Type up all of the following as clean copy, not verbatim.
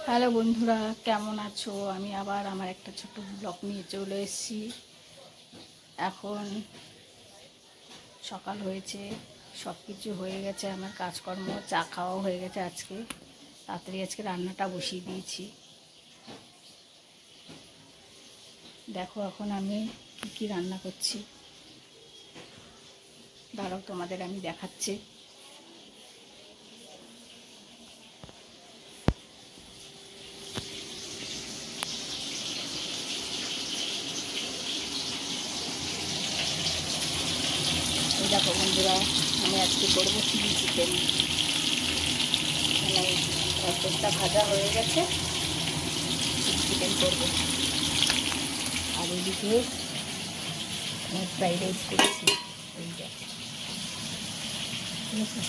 Hello বন্ধুরা, কেমন আছো? আমি আবার আমার একটা ছোট ব্লগ নিয়ে চলে এসেছি। এখন সকাল হয়েছে, সব কিছু হয়ে গেছে, আমার কাজকর্ম, চা খাওয়াও হয়ে গেছে। তাড়াতাড়ি আজকে রান্নাটা বসিয়ে দিয়েছি। দেখো এখন আমি কি রান্না করছি, দাঁড়াও তোমাদের আমি দেখাচ্ছি। দেখো বন্ধুরা, আমি আজকে করবো চিলি চিকেন। মানে একটা ভাজা হয়ে গেছে, চিলি চিকেন করবো। আর ওইদিকে ফ্রাইড রাইস করেছি। এইটা ঠিক আছে।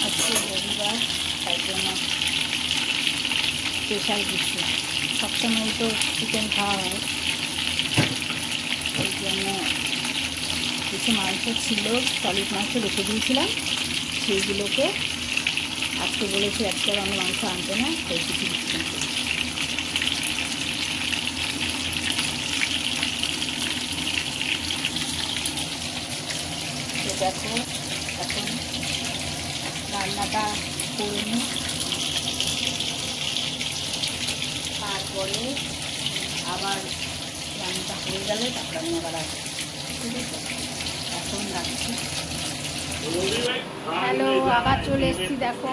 আজকে রবিবার, তাই জন্য স্পেশাল কিছু। সবসময় তো চিকেন খাওয়া হয়, ওই জন্য কিছু মাংস ছিল, সলিড মাংস রেখে দিয়েছিলাম, সেইগুলোকে আজকে বলেছি আজকে আর আমি মাংস আনতে না, ওই কিছু চিকেন করি। তো দেখো এখন রান্নাটা করে নিই, তারপরে আবার রান্নাটা হয়ে গেলে তারপর আমি আবার আসবো। ঠিক আছে, এখন রাখছি। হ্যালো, আবার চলে এসেছি। দেখো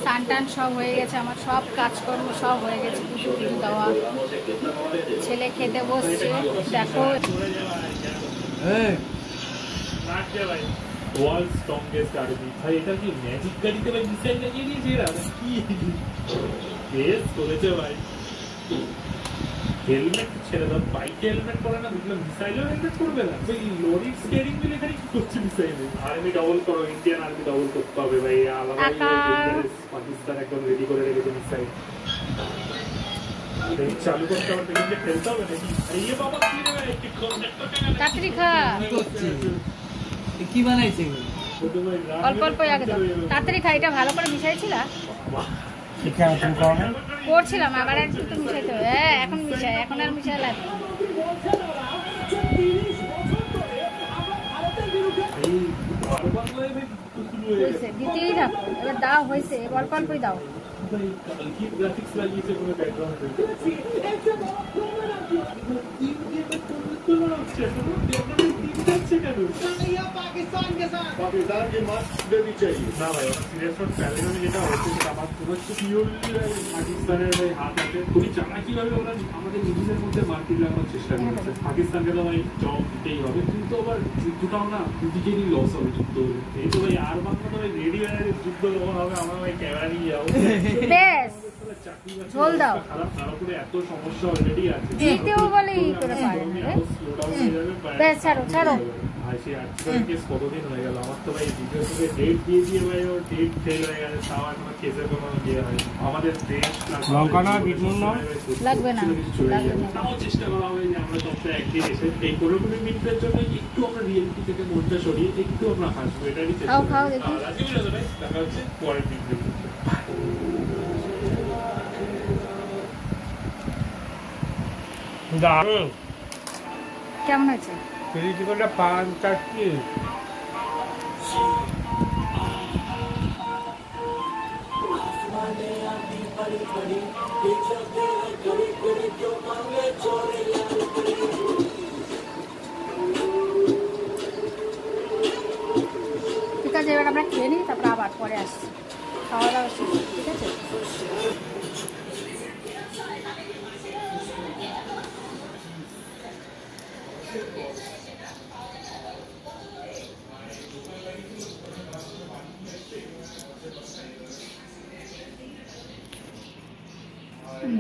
স্নান টান সব হয়ে গেছে, আমার সব কাজকর্ম সব হয়ে গেছে, পুজো পুজো দেওয়া, ছেলে খেতে বসছে। দেখো ওয়ার্ল্ড স্ট্রংগেস্ট আর্মি ভাই, এটা কি ম্যাজিক গাড়িতে ভাই মিসাইল লাগিয়ে দিয়েছে এরা কি বেশ করেছে ভাই। হেলমেট ছেড়ে দাও, বাইকে হেলমেট পরে না, দেখলাম মিসাইলেও হেলমেট করবে না ভাই। লরির স্টিয়ারিং হুইল এখানে কি করছে মিসাইলে? আর্মি ডবল করো, ইন্ডিয়ান আর্মি ডবল করতে হবে ভাই, আলাদা। পাকিস্তান একদম রেডি করে রেখেছে মিসাইল, চালু করতে হবে, দেখে ফেলতে হবে নাকি? এই বাবা কি রে ভাই, তাড়াতাড়ি খা, কি বানাইছে? অল্প অল্প আগে দাও, তাড়াতাড়ি খা। এটা ভালো করে মিশাইছিল, করছিলাম, আবার একটু তো মিশাইতে হবে। হ্যাঁ এখন মিশাই, এখন আর মিশাই লাগবে। হয়েছে, দিতেই থাকো, এবার দাও, হয়েছে, অল্প অল্পই দাও। গ্রাফিক্স লাগিয়েছে কোনো ব্যাকগ্রাউন্ড पाकिस्तान की मस्त देनी चाहिए ना भाई। सीरियस पहले में যেটা হচ্ছে সেটা আমার পুরো পিওরলি পাকিস্তানের হাত আছে। খুবই চালাকিভাবে ওরা আমাদের নিজেদের মধ্যে মারপিট লাগানোর চেষ্টা করছে। পাকিস্তানকে তো ভাই জবাব দিতেই হবে, কিন্তু আবার যুদ্ধটাও না দুদিকেরই লস হবে যুদ্ধ হলে। এই তো ভাই আর বাংলা তো ভাই রেডি হয়ে যুদ্ধ যখন হবে আমরা ভাই ক্যামেরা নিয়ে যাবো, বেশ ঝোল দাও। খারাপ, তার উপরে এত সমস্যা অলরেডি আছে, দিতেও বলে ই করে পারে না রে। বেশ ছাড়ো ছাড়ো। ভাই সেই আর্টিকেল কেস কতদিন হয়ে গেল আমার তো ভাই, ভিডিও থেকে ডেট দিয়ে দিয়ে ভাই ওর ডেট ফেল হয়ে গেছে, তাও এখনো কেসের কোনো ইয়ে হয়। আমাদের দেশ লঙ্কা না বিট নুন না লাগবে না, লাগবে না। তাও চেষ্টা করা হবে যে আমরা সপ্তাহে একদিন এসে এই 15-20 মিনিটের জন্য একটু আমরা রিয়েলিটি থেকে মনটা সরিয়ে একটু আমরা হাসবো, এটারই চেষ্টা। খাও খাও দেখি। আজকে ভাই দেখা হচ্ছে পরের ভিডিও। দারুণ কেমন হয়েছে? চিলি চিকেনটা 5-4টি। ঠিক আছে, এবার আমরা খেয়ে নিই, তারপর আবার পরে আসছি। খাওয়া দাওয়া শেষ, ঠিক আছে।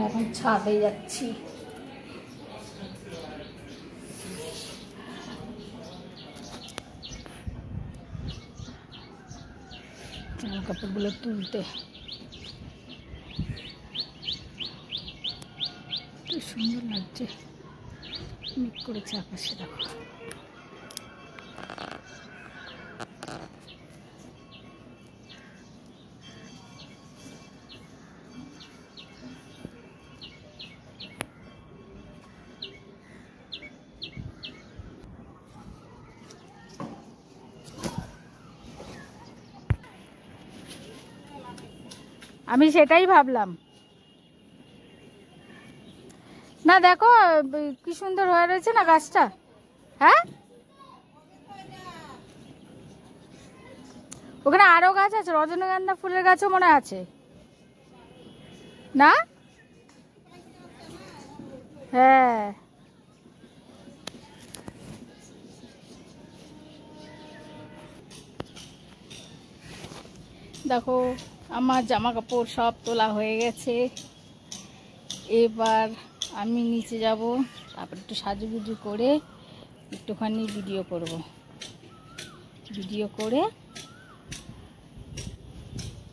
এখন ছাদে যাচ্ছি। জামা কাপড়গুলো তুলতে কি সুন্দর লাগছে, মিট করেছে আকাশে দেখো। আমি সেটাই ভাবলাম। না দেখো কি সুন্দর হয়ে রয়েছে না গাছটা। হ্যাঁ, ওখানে আরো গাছ আছে, রজনীগন্ধা ফুলের গাছও মনে আছে না? হ্যাঁ, দেখো আমার জামা কাপড় সব তোলা হয়ে গেছে। এবার আমি নিচে যাব, তারপর একটু সাজুগুজু করে একটুখানি ভিডিও করব। ভিডিও করে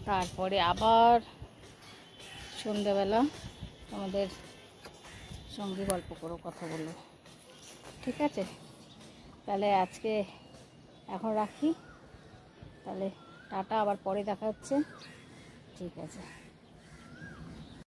তারপরে আবার সন্ধ্যেবেলা আমাদের সঙ্গে গল্প করো, কথা বলো। ঠিক আছে, তাহলে আজকে এখন রাখি, তাহলে টাটা, আবার পরে দেখা হচ্ছে। ঠিক আছে।